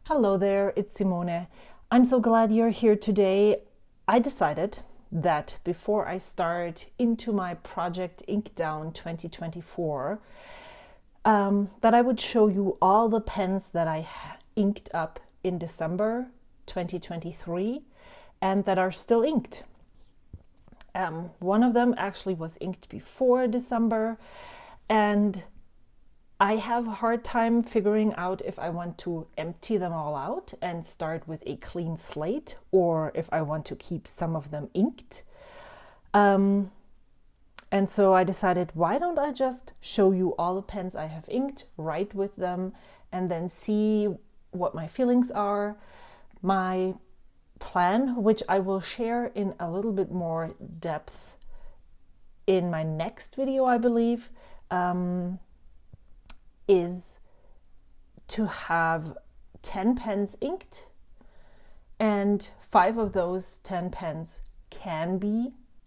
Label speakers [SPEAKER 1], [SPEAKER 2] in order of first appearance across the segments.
[SPEAKER 1] Hello there, it's Simone. I'm so glad you're here today. I decided that before I start into my Project Inkdown 2024, that I would show you all the pens that I inked up in December 2023 and that are still inked. One of them actually was inked before December, and I have a hard time figuring out if I want to empty them all out and start with a clean slate, or if I want to keep some of them inked. And so I decided, why don't I just show you all the pens I have inked, write with them, and then see what my feelings are. My plan, which I will share in a little bit more depth in my next video, I believe, is to have 10 pens inked, and 5 of those 10 pens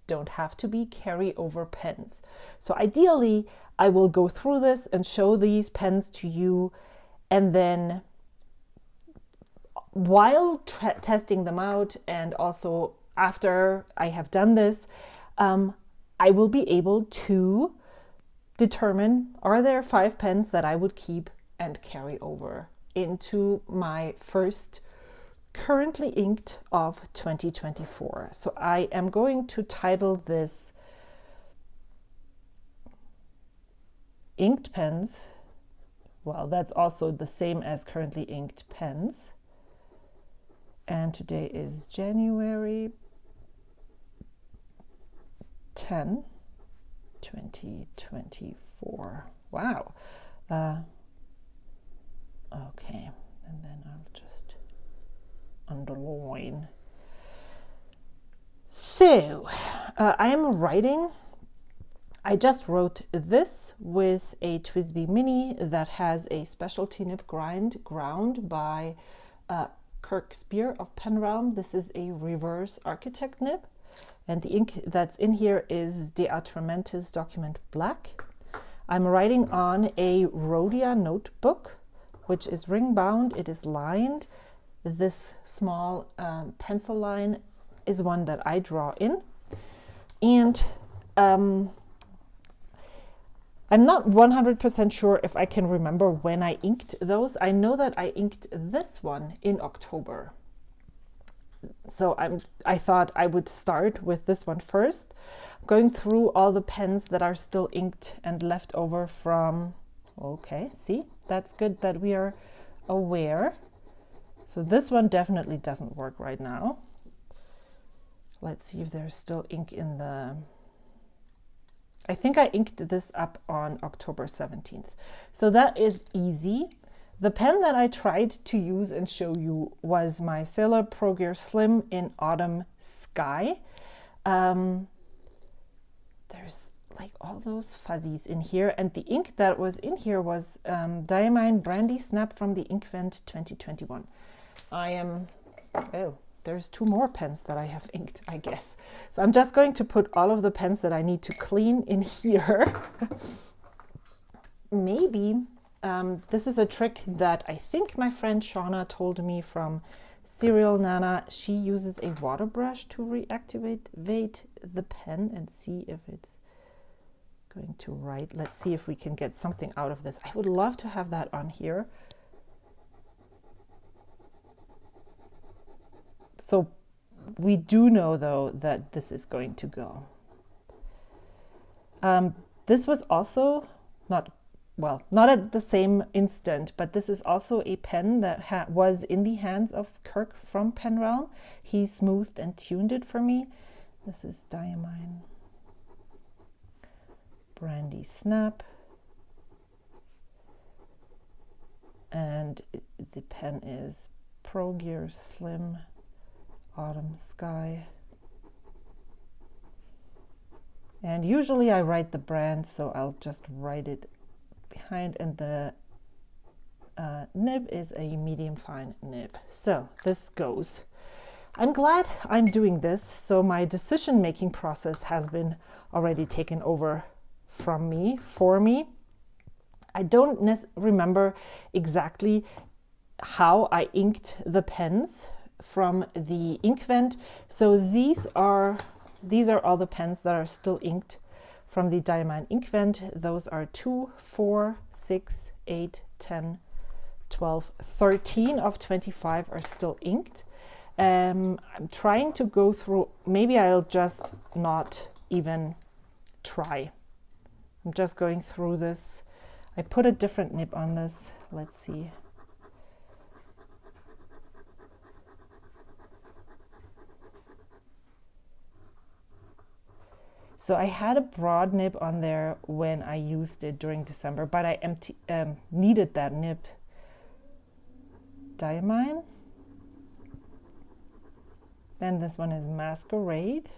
[SPEAKER 1] don't have to be carryover pens. So ideally, I will go through this and show these pens to you, and then while testing them out, and also after I have done this, I will be able to determine, are there 5 pens that I would keep and carry over into my first currently inked of 2024. So I am going to title this Inked Pens. Well, that's also the same as currently inked pens. And today is January 10, 2024. Wow. Okay, and then I'll just underline. So I am writing. I just wrote this with a TWSBI Mini that has a specialty nib ground by Kirk Spear of Pen Realm. This is a reverse architect nib, and the ink that's in here is De Atramentis Document Black. I'm writing on a Rhodia notebook, which is ring bound. It is lined. This small pencil line is one that I draw in, and I'm not 100% sure if I can remember when I inked those. I know that I inked this one in October. So I thought I would start with this one first, going through all the pens that are still inked and left over from, okay, see, that's good that we are aware. So this one definitely doesn't work right now. Let's see if there's still ink in the, I think I inked this up on October 17th. So that is easy. The pen that I tried to use and show you was my Sailor Pro Gear Slim in Autumn Sky. There's like all those fuzzies in here, and the ink that was in here was Diamine Brandy Snap from the Inkvent 2021. There's 2 more pens that I have inked, I guess. So I'm just going to put all of the pens that I need to clean in here. Maybe this is a trick that I think my friend Shauna told me from Serial Nana. She uses a water brush to reactivate the pen and see if it's going to write. Let's see if we can get something out of this. I would love to have that on here. So we do know, though, that this is going to go. This was also not at the same instant, but this is also a pen that was in the hands of Kirk from Pen Realm. He smoothed and tuned it for me. This is Diamine Brandy Snap. And the pen is Pro Gear Slim Autumn Sky. And usually I write the brand, so I'll just write it behind, and the nib is a medium fine nib. So this goes. I'm glad I'm doing this, so my decision-making process has been already taken over for me. I don't remember exactly how I inked the pens from the Inkvent. So these are all the pens that are still inked from the Diamine Inkvent. Those are 2, 4, 6, 8, 10, 12, 13 of 25 are still inked. I'm trying to go through, maybe I'll just not even try. I'm just going through this. I put a different nib on this. Let's see. So I had a broad nib on there when I used it during December, but I needed that nib. Diamine. Then this one is Masquerade.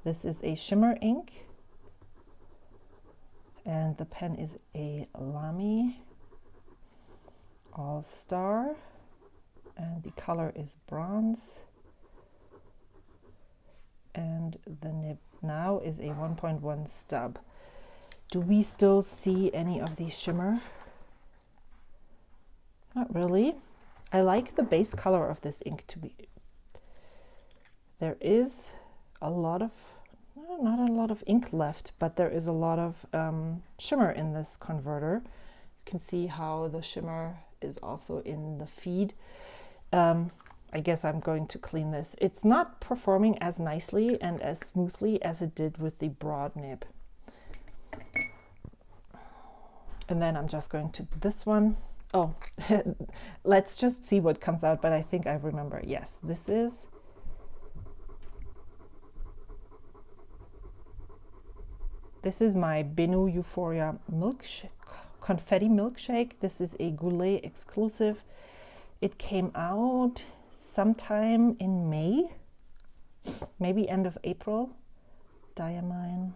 [SPEAKER 1] This is a shimmer ink. And the pen is a Lamy All-Star. And the color is bronze. And the nib now is a 1.1 stub. Do we still see any of the shimmer? Not really. I like the base color of this ink to be. There is a lot of, not a lot of ink left, but there is a lot of shimmer in this converter. You can see how the shimmer is also in the feed. I guess I'm going to clean this. It's not performing as nicely and as smoothly as it did with the broad nib. And then I'm just going to this one. Oh, let's just see what comes out, but I think I remember. Yes, this is my Benu Euphoria milkshake, confetti milkshake. This is a Goulet exclusive. It came out sometime in May, maybe end of April. Diamine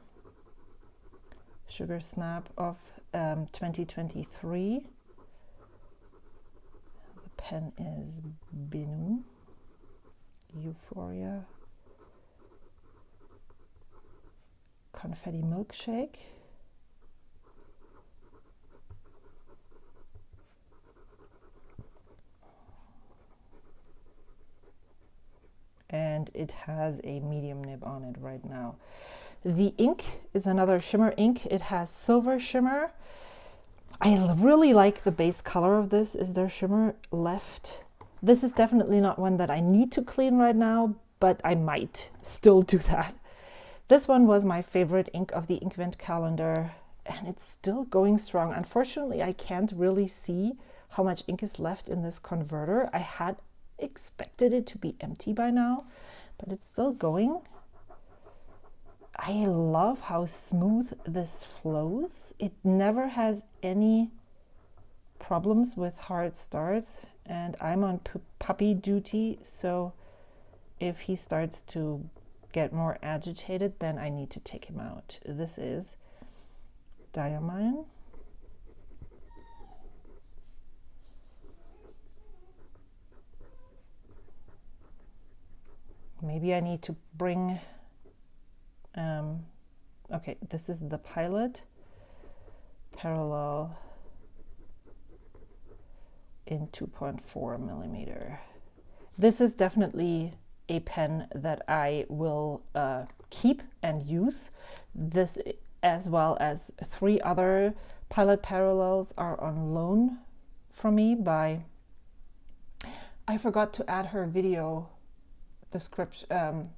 [SPEAKER 1] Sugar Snap of 2023. The pen is Benu Euphoria Confetti Milkshake. And it has a medium nib on it right now. The ink is another shimmer ink. It has silver shimmer. I really like the base color of this. Is there shimmer left? This is definitely not one that I need to clean right now, but I might still do that. This one was my favorite ink of the Inkvent calendar, and it's still going strong. Unfortunately, I can't really see how much ink is left in this converter. I had expected it to be empty by now, but it's still going. I love how smooth this flows. It never has any problems with hard starts, and I'm on puppy duty, so if he starts to get more agitated, then I need to take him out. This is Diamine. Maybe I need to bring, okay, this is the Pilot Parallel in 2.4 millimeter. This is definitely a pen that I will keep and use. This, as well as 3 other Pilot Parallels, are on loan from me by, I forgot to add her video description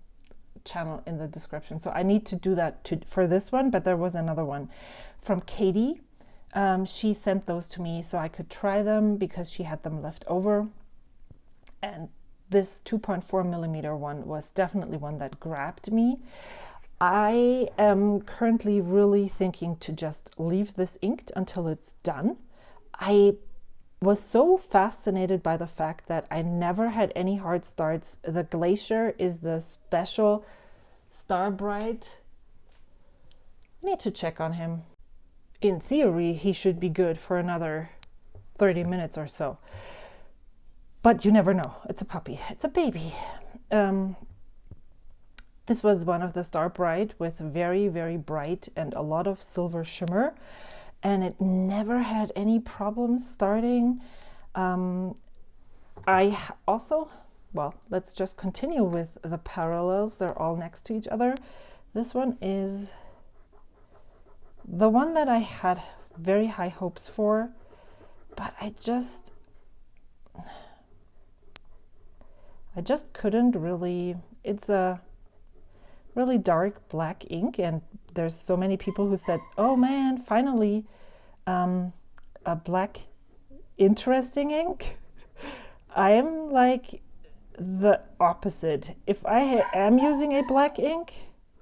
[SPEAKER 1] channel in the description, so I need to do that for this one, but there was another one from Katie. She sent those to me so I could try them because she had them left over, and this 2.4 millimeter one was definitely one that grabbed me. I am currently really thinking to just leave this inked until it's done. I was so fascinated by the fact that I never had any hard starts. The Glacier is the special Starbright. I need to check on him. In theory, he should be good for another 30 minutes or so. But you never know. It's a puppy. It's a baby. This was one of the Starbright with very, very bright and a lot of silver shimmer. And it never had any problems starting. I also, well, let's just continue with the parallels. They're all next to each other. This one is the one that I had very high hopes for, but I just couldn't really. It's a really dark black ink, and there's so many people who said, oh man, finally a black interesting ink. I am like the opposite. If I am using a black ink,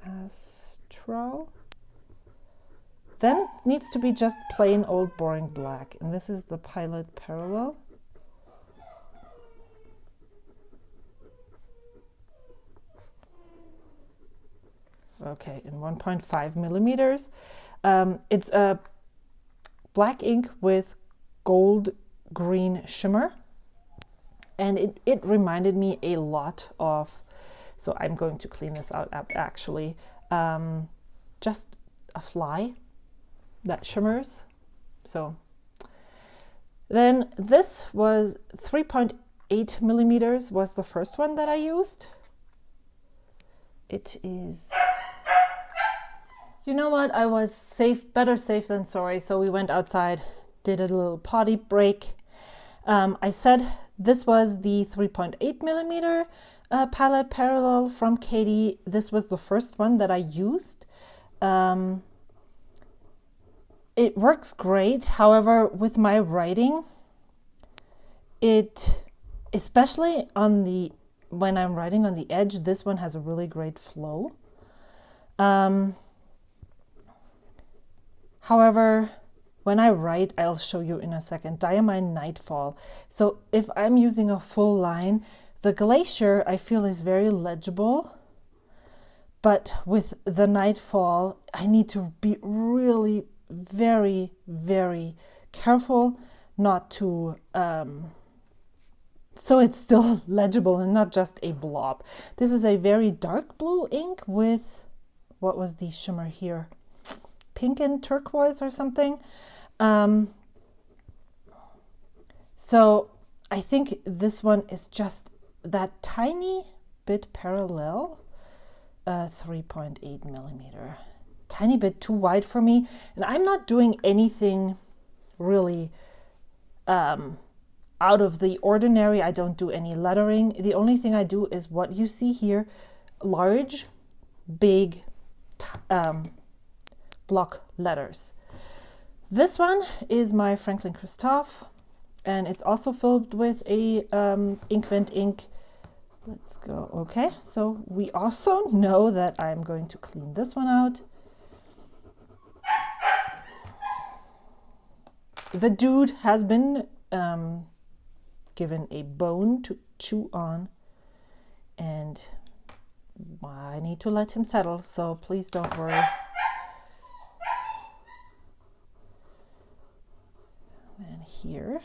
[SPEAKER 1] Astral, then it needs to be just plain old boring black. And this is the Pilot Parallel. Okay, in 1.5 millimeters. It's a black ink with gold green shimmer. And it reminded me a lot of, so I'm going to clean this out actually, just a fly that shimmers. So then this was 3.8 millimeters was the first one that I used. It is, you know what, I was better safe than sorry. So we went outside, did a little potty break. I said this was the 3.8 millimeter Pilot Parallel from Katie. This was the first one that I used. It works great. However, with my writing, especially when I'm writing on the edge, this one has a really great flow. However, when I write, I'll show you in a second, Diamine Nightfall. So if I'm using a full line, the Glacier I feel is very legible, but with the Nightfall, I need to be really very, very careful not to, so it's still legible and not just a blob. This is a very dark blue ink with, what was the shimmer here? Pink and turquoise or something. So I think this one is just that tiny bit parallel, 3.8 millimeter, tiny bit too wide for me. And I'm not doing anything really out of the ordinary. I don't do any lettering. The only thing I do is what you see here, large, big block letters. This one is my Franklin Christoph, and it's also filled with a Inkvent ink. Let's go. Okay, so we also know that I'm going to clean this one out. The dude has been given a bone to chew on, and I need to let him settle, so please don't worry. And here,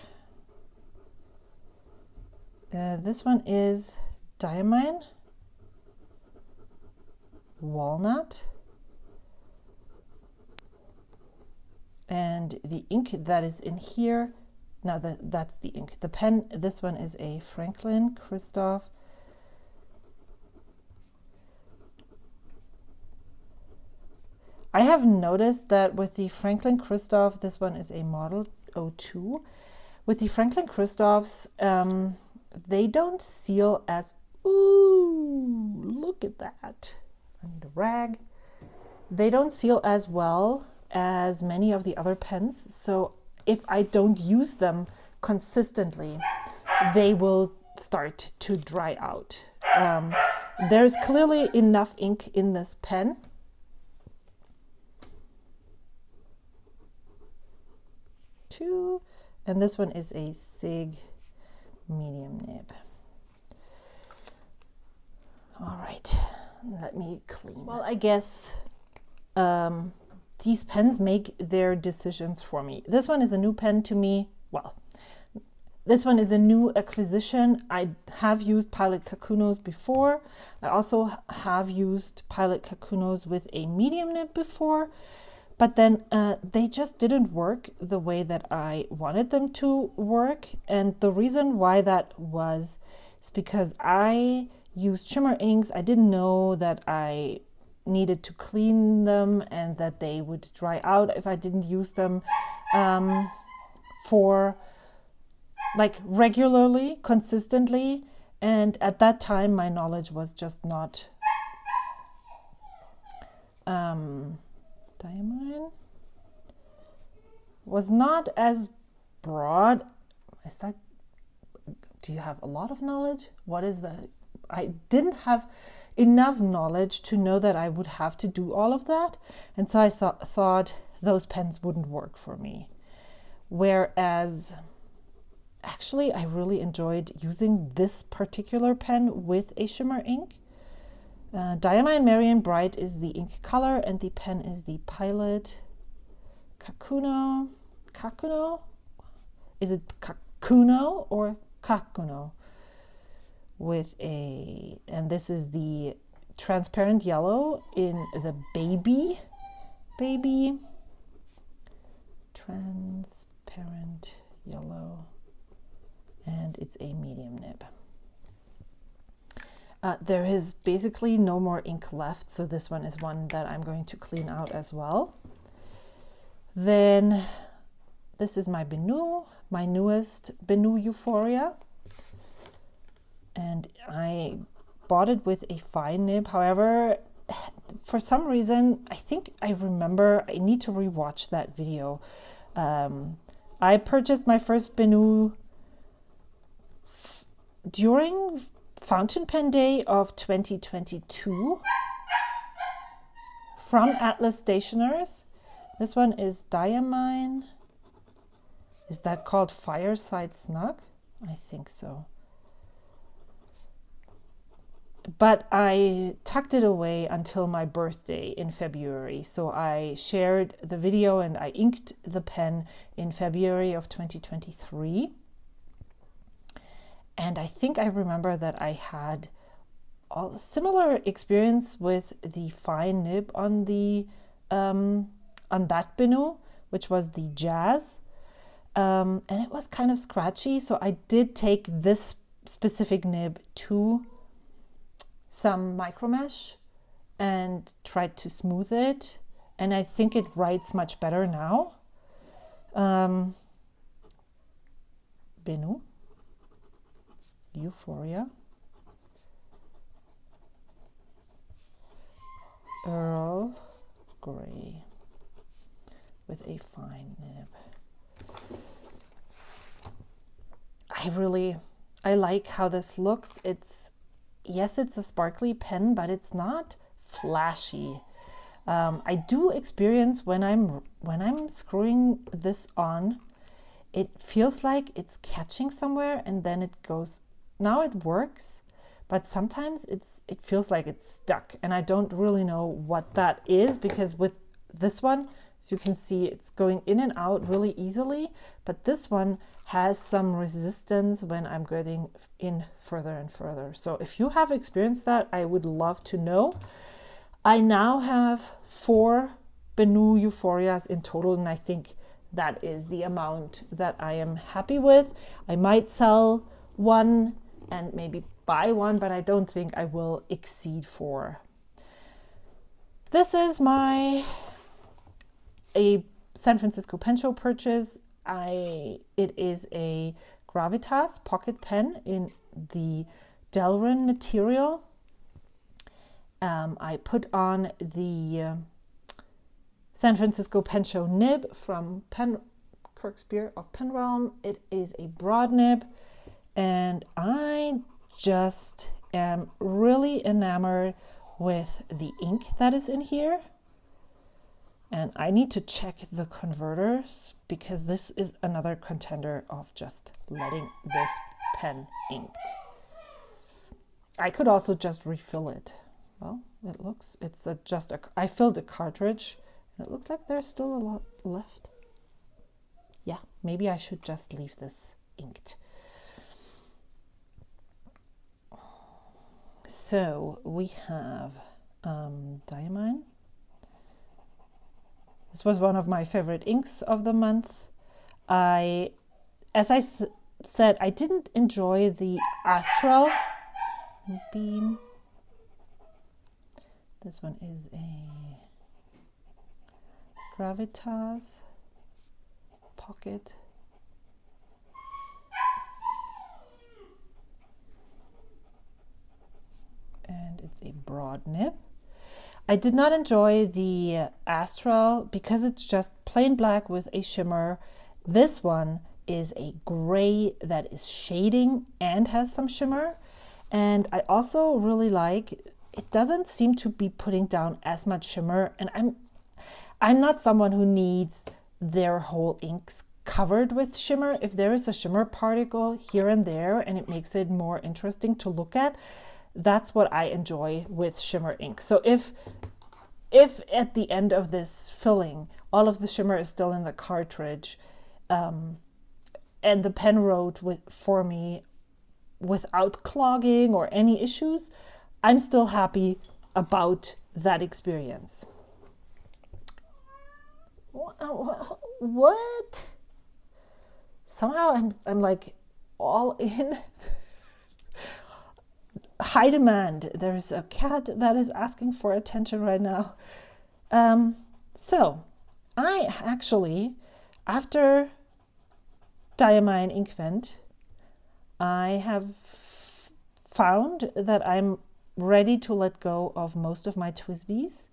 [SPEAKER 1] this one is Diamine Walnut, and the ink that is in here, now that's the ink. The pen, this one is a Franklin Christoph I have noticed that with the Franklin Christoph, this one is a model 02. With the Franklin Christophs, they don't seal as, ooh, look at that. I need a rag. They don't seal as well as many of the other pens. So if I don't use them consistently, they will start to dry out. There's clearly enough ink in this pen. And this one is a SIG medium nib. All right, let me clean. Well, I guess these pens make their decisions for me. This one is a new pen to me. Well, this one is a new acquisition. I have used Pilot Kakunos before. I also have used Pilot Kakunos with a medium nib before, but then they just didn't work the way that I wanted them to work. And the reason why that was is because I used shimmer inks. I didn't know that I needed to clean them and that they would dry out if I didn't use them for like regularly, consistently. And at that time, my knowledge was just not Diamine was not as broad. Is that, do you have a lot of knowledge? What is the, I didn't have enough knowledge to know that I would have to do all of that. And so I thought those pens wouldn't work for me. Whereas actually I really enjoyed using this particular pen with a shimmer ink. Diamine Marion Bright is the ink color, and the pen is the Pilot Kakuno. Kakuno? Is it Kakuno or Kakuno? With a, and this is the transparent yellow in the baby transparent yellow, and it's a medium nib. There is basically no more ink left, so this one is one that I'm going to clean out as well. Then this is my Benu, my newest Benu Euphoria, and I bought it with a fine nib. However, for some reason, I think I remember, I need to rewatch that video. I purchased my first Benu during Fountain Pen Day of 2022 from Atlas Stationers. This one is Diamine. Is that called Fireside Snug? I think so. But I tucked it away until my birthday in February. So I shared the video and I inked the pen in February of 2023. And I think I remember that I had a similar experience with the fine nib on the on that Benu, which was the Jazz, and it was kind of scratchy. So I did take this specific nib to some micro mesh and tried to smooth it, and I think it writes much better now. Benu Euphoria Earl Grey with a fine nib. I like how this looks. Yes, it's a sparkly pen, but it's not flashy. I do experience when I'm screwing this on, it feels like it's catching somewhere and then it goes. Now it works, but sometimes it feels like it's stuck, and I don't really know what that is, because with this one, as you can see, it's going in and out really easily, but this one has some resistance when I'm getting in further and further. So if you have experienced that, I would love to know. I now have 4 Benu Euphorias in total, and I think that is the amount that I am happy with. I might sell one and maybe buy one, but I don't think I will exceed 4. This is a San Francisco Pen Show purchase. It is a Gravitas pocket pen in the Delrin material. I put on the San Francisco Pen Show nib from Kirkspear of Pen Realm. It is a broad nib, and I just am really enamored with the ink that is in here. And I need to check the converters, because this is another contender of just letting this pen inked. I could also just refill it. Well, I filled a cartridge, and it looks like there's still a lot left. Yeah, maybe I should just leave this inked. So we have Diamine This was one of my favorite inks of the month. As I said, I didn't enjoy the Astral Beam. This one is a Gravitas Pocket. And it's a broad nib. I did not enjoy the Astral because it's just plain black with a shimmer. This one is a gray that is shading and has some shimmer. And I also really like, it doesn't seem to be putting down as much shimmer. And I'm not someone who needs their whole inks covered with shimmer. If there is a shimmer particle here and there and it makes it more interesting to look at, that's what I enjoy with shimmer ink. So if at the end of this filling, all of the shimmer is still in the cartridge, and the pen wrote for me without clogging or any issues, I'm still happy about that experience. What? Somehow I'm like all in. High demand. There's a cat that is asking for attention right now. So I actually, after Diamine Inkvent, I have found that I'm ready to let go of most of my TWSBIs.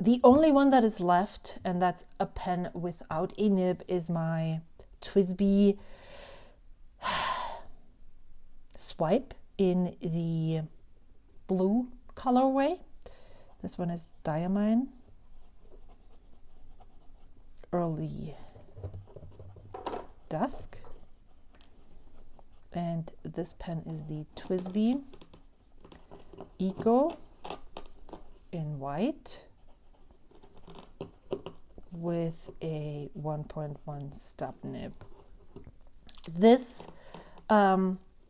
[SPEAKER 1] The only one that is left, and that's a pen without a nib, is my TWSBI Swipe in the blue colorway. This one is Diamine Early Dusk, and this pen is the TWSBI Eco in white with a 1.1 stub nib. This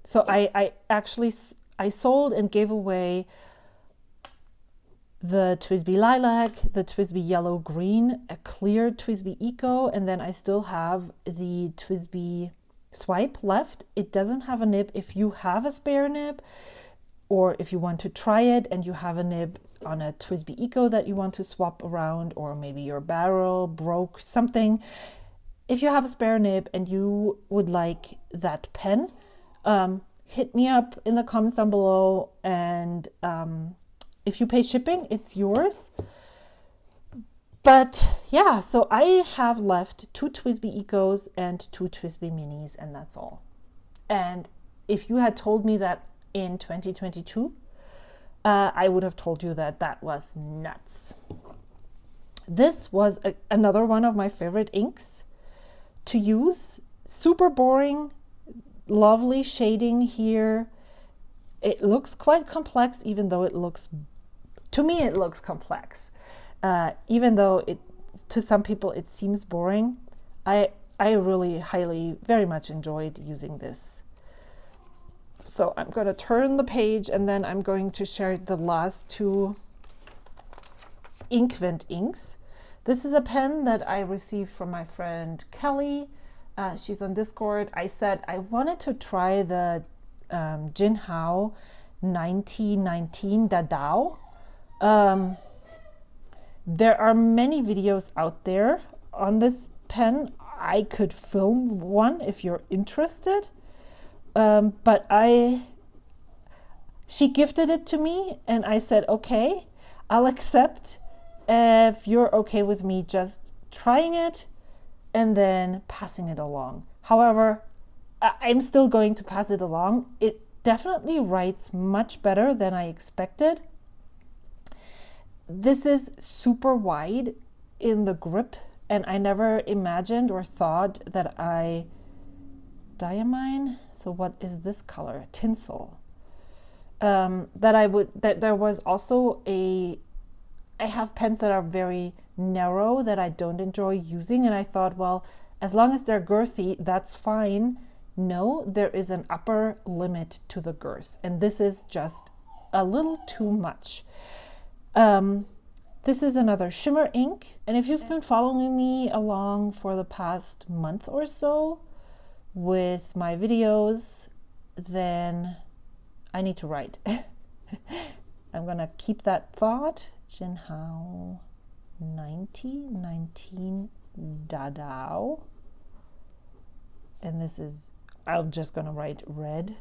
[SPEAKER 1] so I actually sold and gave away the TWSBI Lilac, the TWSBI Yellow Green, a clear TWSBI Eco, and then I still have the TWSBI Swipe left. It doesn't have a nib. If you have a spare nib, or if you want to try it and you have a nib on a TWSBI Eco that you want to swap around, or maybe your barrel broke something, if you have a spare nib and you would like that pen, hit me up in the comments down below, and if you pay shipping, it's yours. But yeah, so I have left 2 TWSBI Ecos and 2 TWSBI Minis, and that's all. And if you had told me that in 2022, I would have told you that that was nuts. This was another one of my favorite inks to use. Super boring, lovely shading here. It looks quite complex, even though it looks, to me, it looks complex. Even though to some people it seems boring, I really very much enjoyed using this. So I'm going to turn the page, and then I'm going to share the last 2 Inkvent inks. This is a pen that I received from my friend Kelly. She's on Discord. I said I wanted to try the Jinhao 1919 Dadao. There are many videos out there on this pen. I could film one if you're interested. But she gifted it to me, and I said, okay, I'll accept if you're okay with me just trying it and then passing it along. However, I'm still going to pass it along. It definitely writes much better than I expected. This is super wide in the grip, and I never imagined or thought that Diamine, so what is this color? Tinsel. That there was also I have pens that are very narrow that I don't enjoy using, and I thought, well, as long as they're girthy, that's fine. No, there is an upper limit to the girth, and this is just a little too much. This is another shimmer ink, and if you've been following me along for the past month or so with my videos, then I need to write. I'm gonna keep that thought. Jinhao 19 Dadao. And this is, I'm just gonna write red.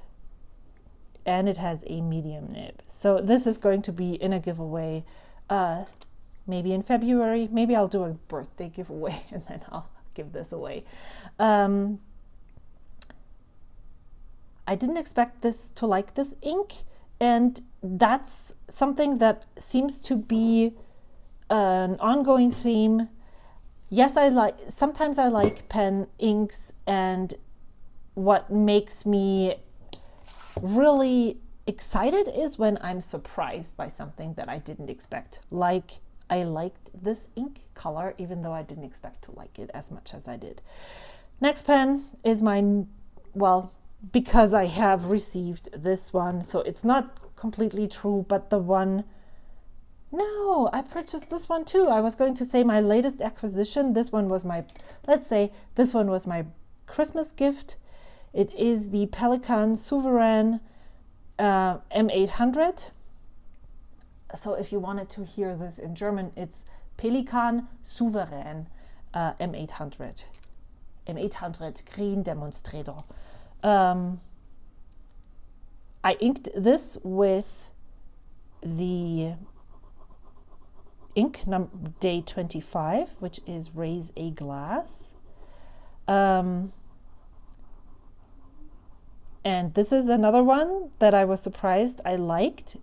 [SPEAKER 1] And it has a medium nib. So this is going to be in a giveaway, maybe in February. Maybe I'll do a birthday giveaway and then I'll give this away. I didn't expect this to like this ink, and that's something that seems to be an ongoing theme. Yes, sometimes I like pen inks, and what makes me really excited is when I'm surprised by something that I didn't expect. Like, I liked this ink color even though I didn't expect to like it as much as I did. Next pen is my, well, because I have received this one, so it's not completely true, but the one, no, I purchased this one too. I was going to say my latest acquisition. This one was my, let's say this one was my Christmas gift. It is the Pelikan Souverain M800. So if you wanted to hear this in German, it's Pelikan Souverain M800. M800 Green Demonstrator. I inked this with the ink day 25, which is Raise a Glass. And this is another one that I was surprised I liked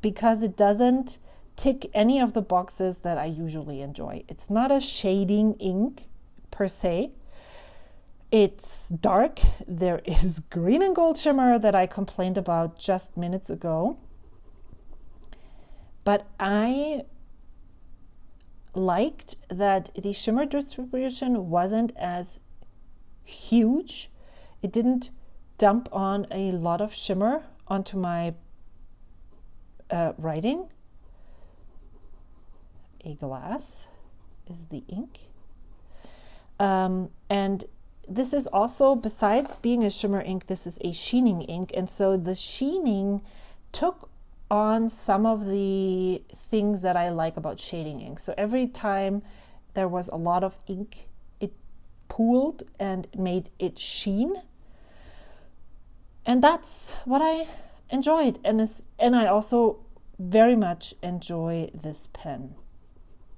[SPEAKER 1] because it doesn't tick any of the boxes that I usually enjoy. It's not a shading ink per se. It's dark. There is green and gold shimmer that I complained about just minutes ago. But I liked that the shimmer distribution wasn't as huge. It didn't dump on a lot of shimmer onto my writing. A glass is the ink. And this is also, besides being a shimmer ink, this is a sheening ink. And so the sheening took on some of the things that I like about shading ink. So every time there was a lot of ink, it pooled and made it sheen. And that's what I enjoyed. And I also very much enjoy this pen.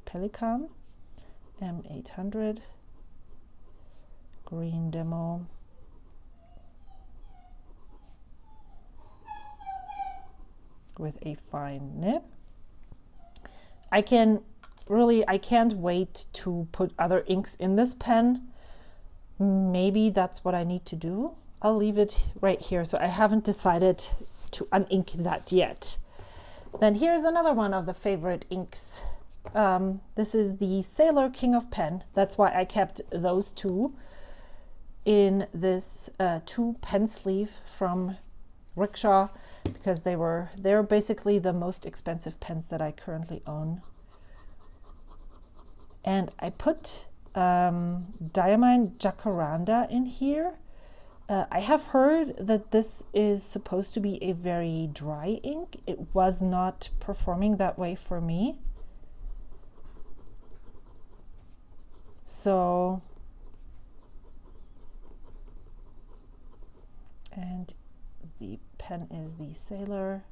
[SPEAKER 1] Pelikan M800 Green Demo. With a fine nib. I can't wait to put other inks in this pen. Maybe that's what I need to do. I'll leave it right here. So I haven't decided to unink that yet. Then here's another one of the favorite inks. This is the Sailor King of Pen. That's why I kept those two in this 2 pen sleeve from Rickshaw, because they're basically the most expensive pens that I currently own. And I put Diamine Jacaranda in here. I have heard that this is supposed to be a very dry ink. It was not performing that way for me. So, and the pen is the Sailor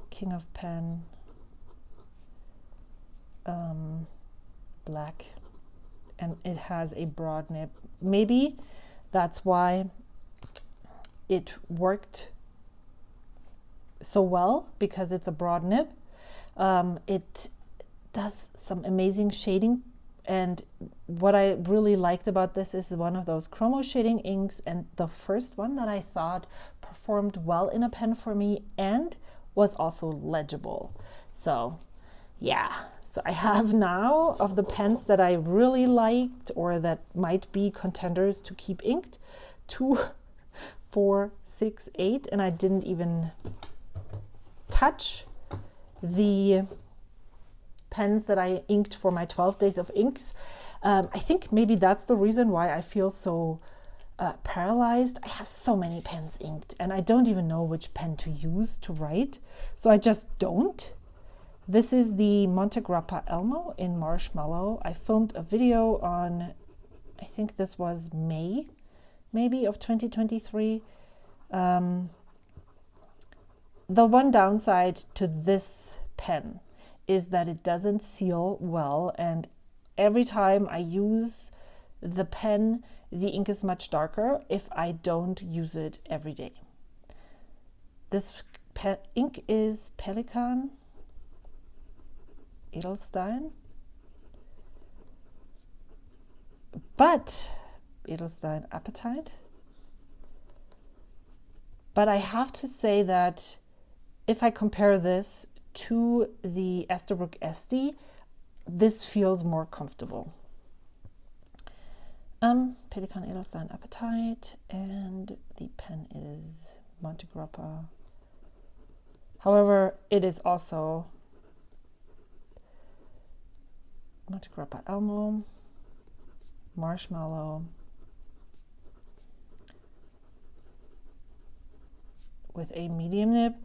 [SPEAKER 1] King of Pen, black, and it has a broad nib. Maybe that's why it worked so well, because it's a broad nib. It does some amazing shading. And what I really liked about this is one of those chromo shading inks, and the first one that I thought performed well in a pen for me and was also legible. So yeah, so I have now, of the pens that I really liked or that might be contenders to keep inked, 2, 4, 6, 8, and I didn't even touch the pens that I inked for my 12 days of inks. I think maybe that's the reason why I feel so paralyzed. I have so many pens inked and I don't even know which pen to use to write, so I just don't. This is the Monte Grappa Elmo in Marshmallow. I filmed a video on, I think this was May, maybe, of 2023. The one downside to this pen is that it doesn't seal well, and every time I use the pen, the ink is much darker if I don't use it every day. This ink is Pelikan Edelstein, but Edelstein Apatite. But I have to say that if I compare this to the Esterbrook SD, this feels more comfortable. Pelikan Edelstein Apatite, and the pen is Monte Grappa. However, it is also Monte Grappa Elmo, Marshmallow, with a medium nib.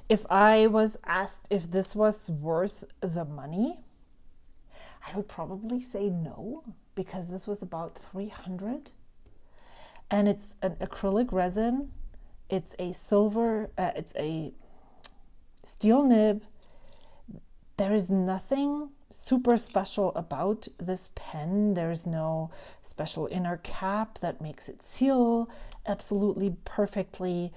[SPEAKER 1] If I was asked if this was worth the money, I would probably say no, because this was about $300, and it's an acrylic resin. It's a silver, it's a steel nib. There is nothing super special about this pen. There's no special inner cap that makes it seal absolutely perfectly.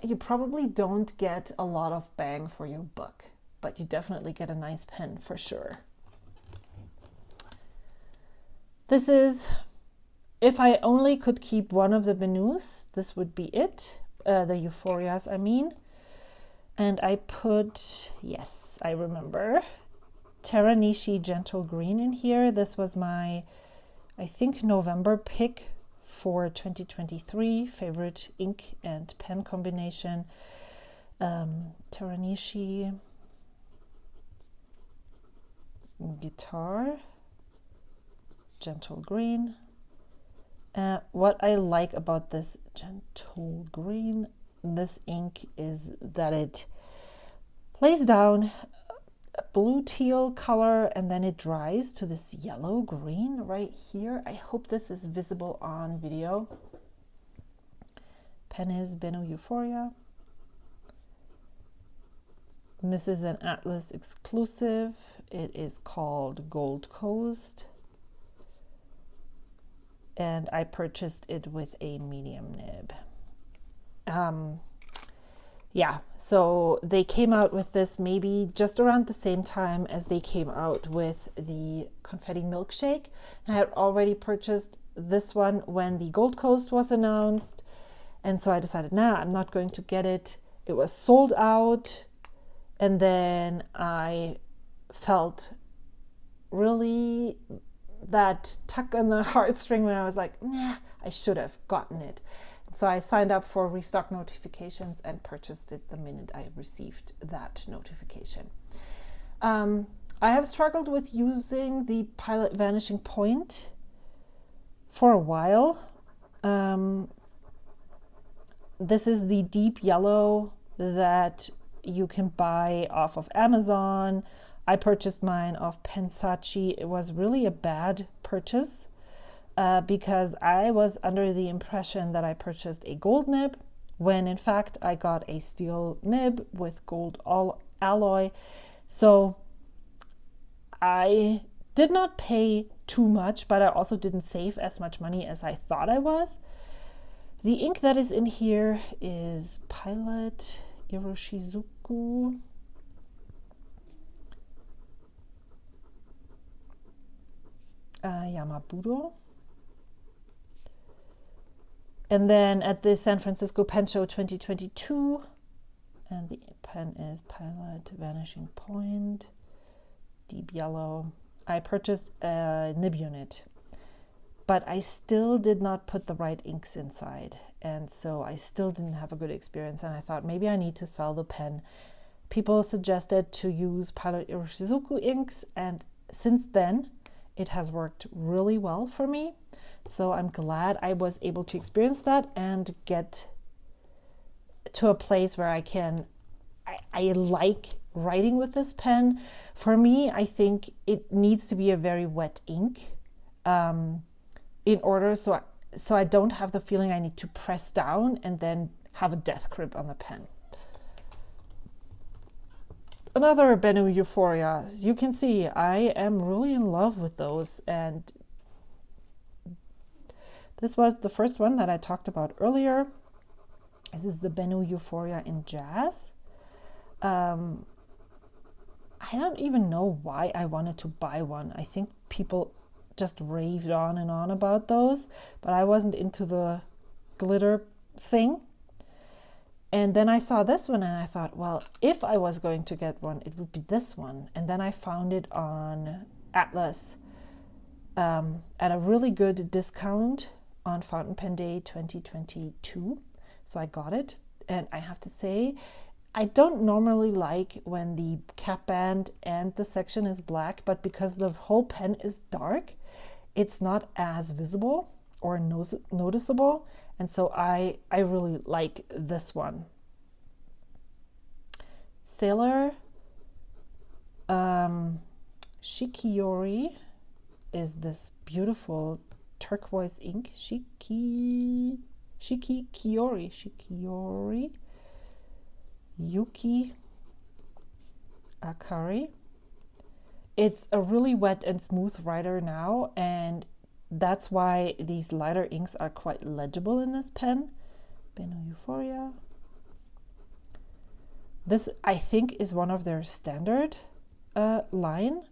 [SPEAKER 1] You probably don't get a lot of bang for your buck, but you definitely get a nice pen for sure. This is, if I only could keep one of the Venus, this would be it. The Euphorias, I mean. And I put, yes, I remember, Teranishi Gentle Green in here. This was my, I think, November pick for 2023, favorite ink and pen combination. Teranishi Guitar Gentle Green. What I like about this Gentle Green, this ink, is that it lays down a blue teal color and then it dries to this yellow green right here. I hope this is visible on video. Pen is Benno Euphoria. And this is an Atlas exclusive. It is called Gold Coast, and I purchased it with a medium nib. Yeah, so they came out with this maybe just around the same time as they came out with the Confetti Milkshake. I had already purchased this one when the Gold Coast was announced, and so I decided, nah, I'm not going to get it. It was sold out, and then I felt really that tug on the heartstring when I was like, nah, I should have gotten it. So I signed up for restock notifications and purchased it the minute I received that notification. I have struggled with using the Pilot Vanishing Point for a while. This is the deep yellow that you can buy off of Amazon. I purchased mine off Pensachi. It was really a bad purchase. Because I was under the impression that I purchased a gold nib, when in fact I got a steel nib with gold alloy. So I did not pay too much, but I also didn't save as much money as I thought I was. The ink that is in here is Pilot Iroshizuku. Yamabudo. And then at the San Francisco Pen Show 2022, and the pen is Pilot Vanishing Point, deep yellow. I purchased a nib unit, but I still did not put the right inks inside. And so I still didn't have a good experience. And I thought maybe I need to sell the pen people suggested to use Pilot Iroshizuku inks, and since then it has worked really well for me. So I'm glad I was able to experience that and get to a place where I like writing with this pen. For me, I think it needs to be a very wet ink in order so I don't have the feeling I need to press down and then have a death grip on the pen. Another Bennu Euphoria. You can see I am really in love with those, and this was the first one that I talked about earlier. This is the Bennu Euphoria in Jazz. I don't even know why I wanted to buy one. I think people just raved on and on about those, but I wasn't into the glitter thing. And then I saw this one and I thought, well, if I was going to get one, it would be this one. And then I found it on Atlas at a really good discount on Fountain Pen Day 2022. So I got it. And I have to say, I don't normally like when the cap band and the section is black, but because the whole pen is dark, it's not as visible or noticeable. And so I really like this one. Sailor Shikiori is this beautiful turquoise ink. Shikiori. Yuki Akari. It's a really wet and smooth writer now, and that's why these lighter inks are quite legible in this pen. Bennu Euphoria. This, I think, is one of their standard line,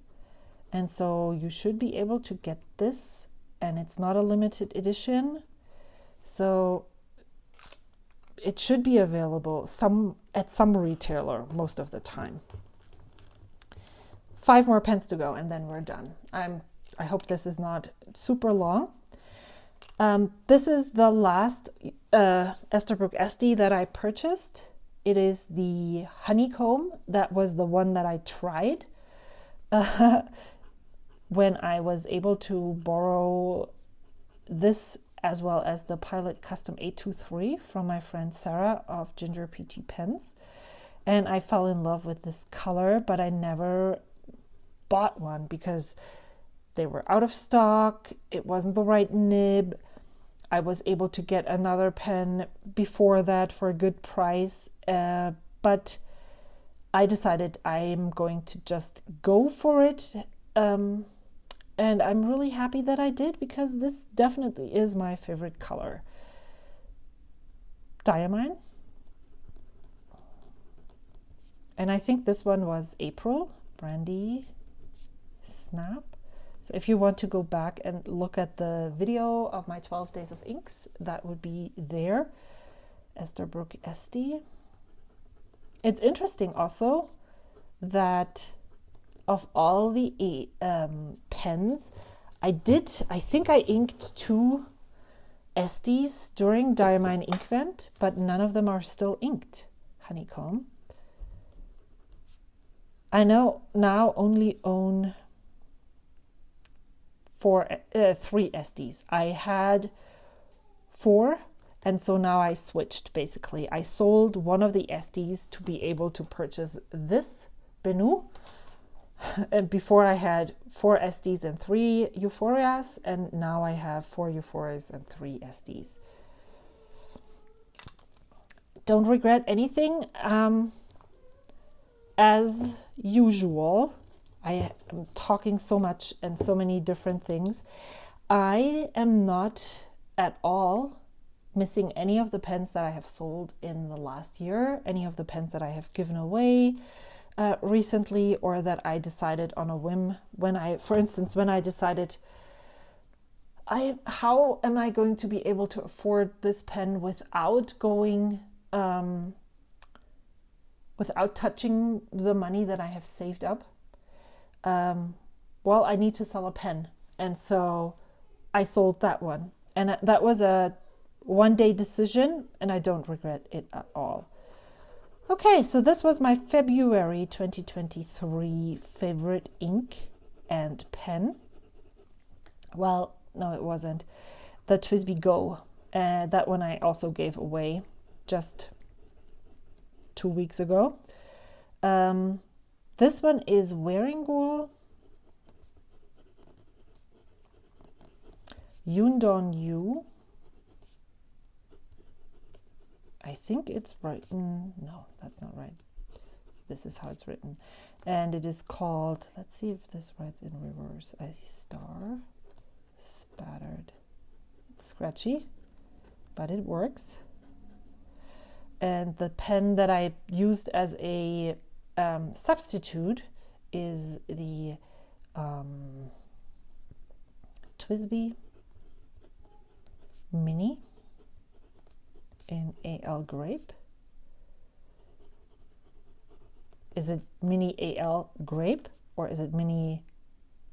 [SPEAKER 1] and so you should be able to get this, and it's not a limited edition, so it should be available at some retailer most of the time. 5 more pens to go and then we're done. I hope this is not super long. This is the last Esterbrook SD that I purchased. It is the Honeycomb. That was the one that I tried when I was able to borrow this as well as the Pilot Custom 823 from my friend Sarah of Ginger Peachy Pens. And I fell in love with this color, but I never bought one because they were out of stock. It wasn't the right nib. I was able to get another pen before that for a good price, but I decided I'm going to just go for it. And I'm really happy that I did, because this definitely is my favorite color. Diamine. And I think this one was April. Brandy Snap. So if you want to go back and look at the video of my 12 Days of Inks, that would be there. Esterbrook SD. It's interesting also that of all the pens, I think I inked 2 SDs during Diamine Inkvent, but none of them are still inked. Honeycomb. I now only own 3 SDs. I had 4, and so now I switched basically. I sold one of the SDs to be able to purchase this Bennu. And before I had 4 SDs and 3 Euphorias, and now I have 4 Euphorias and 3 SDs. Don't regret anything. As usual, I am talking so much and so many different things. I am not at all missing any of the pens that I have sold in the last year, any of the pens that I have given away recently, or that I decided on a whim for instance, when I decided how am I going to be able to afford this pen without going without touching the money that I have saved up. Well, I need to sell a pen, and so I sold that one, and that was a one-day decision, and I don't regret it at all. Okay, so this was my February 2023 favorite ink and pen. Well, no, it wasn't. The TWSBI Go. That one I also gave away just 2 weeks ago. This one is Wearing Wool. Yundon Yu. I think it's written, no, that's not right. This is how it's written. And it is called, let's see if this writes in reverse, a star, spattered. It's scratchy, but it works. And the pen that I used as a substitute is the TWSBI Mini in AL Grape. Is it Mini AL Grape or is it Mini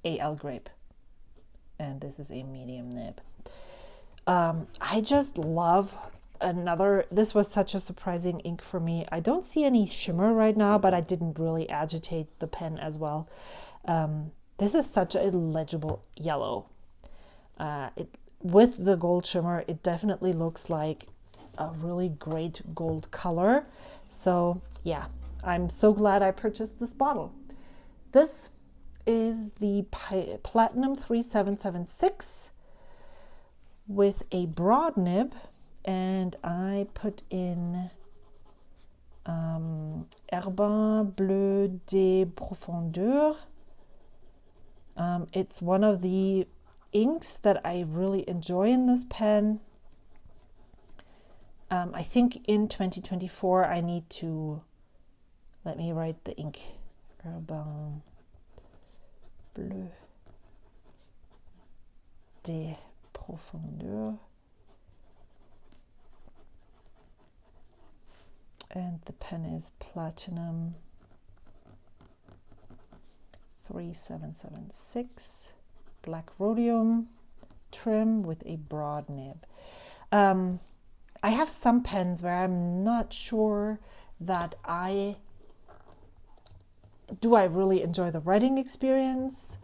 [SPEAKER 1] AL Grape? And this is a medium nib. I just love this was such a surprising ink for me. I don't see any shimmer right now, but I didn't really agitate the pen as well. This is such a legible yellow. With the gold shimmer, it definitely looks like a really great gold color. So yeah, I'm so glad I purchased this bottle. This is the Platinum 3776 with a broad nib, and I put in Herbin Bleu de Profondeur. It's one of the inks that I really enjoy in this pen. I think in 2024 I need to, let me write the ink, Herbin Bleu de Profondeur. And the pen is Platinum 3776, black rhodium trim with a broad nib. I have some pens where I'm not sure that I really enjoy the writing experience.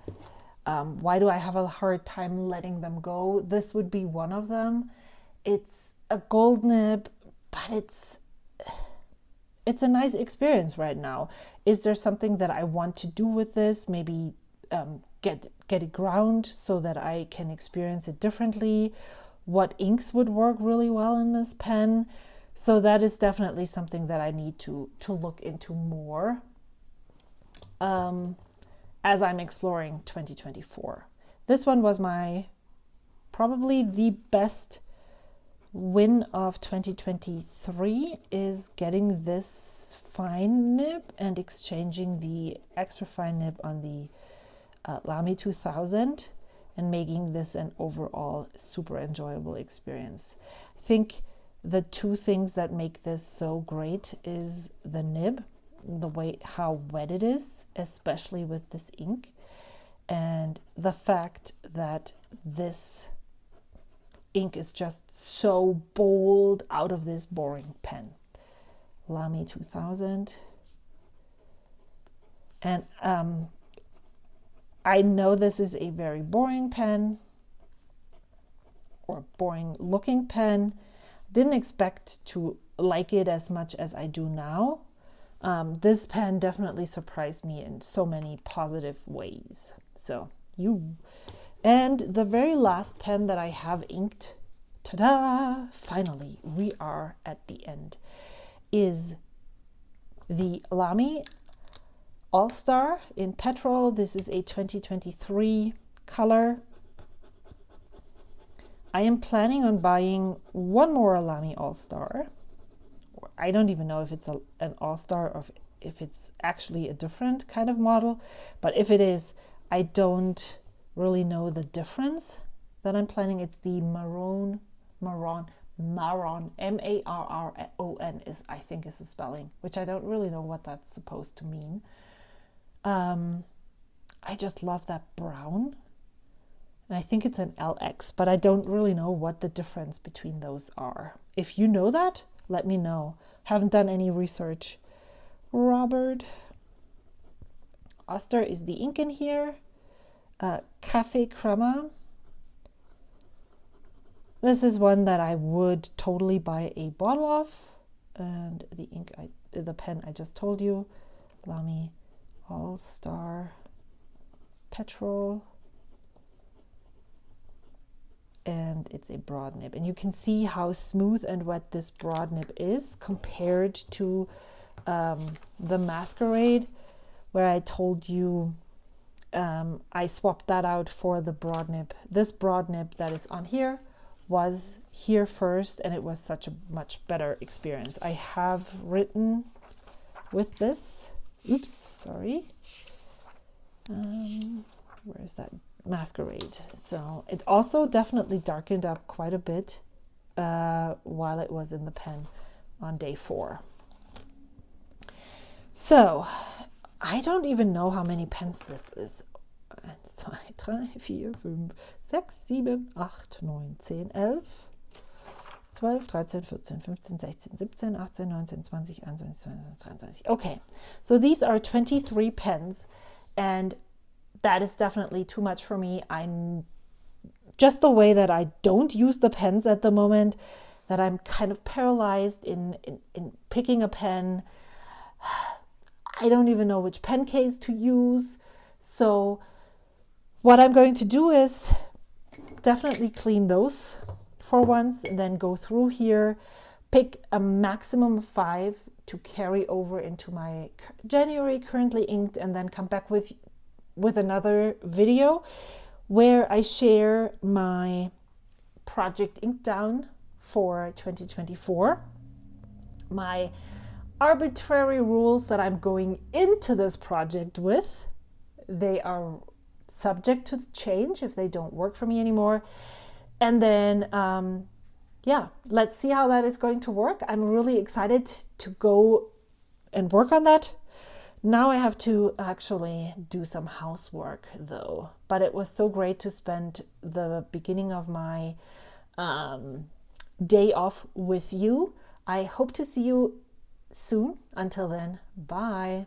[SPEAKER 1] Why do I have a hard time letting them go? This would be one of them. It's a gold nib, but it's a nice experience right now. Is there something that I want to do with this? Maybe get it ground so that I can experience it differently. What inks would work really well in this pen? So that is definitely something that I need to look into more as I'm exploring 2024. This one was probably the best win of 2023, is getting this fine nib and exchanging the extra fine nib on the Lamy 2000 and making this an overall super enjoyable experience. I think the two things that make this so great is the nib, the way how wet it is, especially with this ink, and the fact that this ink is just so bold out of this boring pen. Lamy 2000. And I know this is a very boring pen or boring looking pen. Didn't expect to like it as much as I do now. This pen definitely surprised me in so many positive ways. And the very last pen that I have inked, ta-da, finally, we are at the end, is the Lamy All-Star in Petrol. This is a 2023 color. I am planning on buying one more Lamy All-Star. I don't even know if it's an All-Star or if it's actually a different kind of model, but if it is, I don't really know the difference that I'm planning. It's the Marron, M-A-R-R-O-N is, I think, is the spelling, which I don't really know what that's supposed to mean. I just love that brown, and I think it's an LX, but I don't really know what the difference between those are. If you know that, let me know. Haven't done any research. Robert Oster is the ink in here. Cafe Crema. This is one that I would totally buy a bottle of. And the ink, the pen I just told you. Lamy All Star Petrol. And it's a broad nib. And you can see how smooth and wet this broad nib is compared to the Masquerade, where I told you I swapped that out for the broad nib. This broad nib that is on here was here first, and it was such a much better experience. I have written with this, oops, sorry. Where is that? Masquerade. So it also definitely darkened up quite a bit while it was in the pen on day 4. So I don't even know how many pens this is. 1, 2, 3, 4, 5, 6, 7, 8, 9, 10, 11, 12, 13, 14, 15, 16, 17, 18, 19, 20, 21, 22, 23. Okay, so these are 23 pens, and that is definitely too much for me. I'm just the way that I don't use the pens at the moment, that I'm kind of paralyzed in picking a pen. I don't even know which pen case to use. So what I'm going to do is definitely clean those for once, and then go through here, pick a maximum of 5 to carry over into my January currently inked, and then come back with another video where I share my Project Inkdown for 2024, my arbitrary rules that I'm going into this project with. They are subject to change if they don't work for me anymore. And then, yeah, let's see how that is going to work. I'm really excited to go and work on that. Now I have to actually do some housework though, but it was so great to spend the beginning of my day off with you. I hope to see you soon. Until then, bye.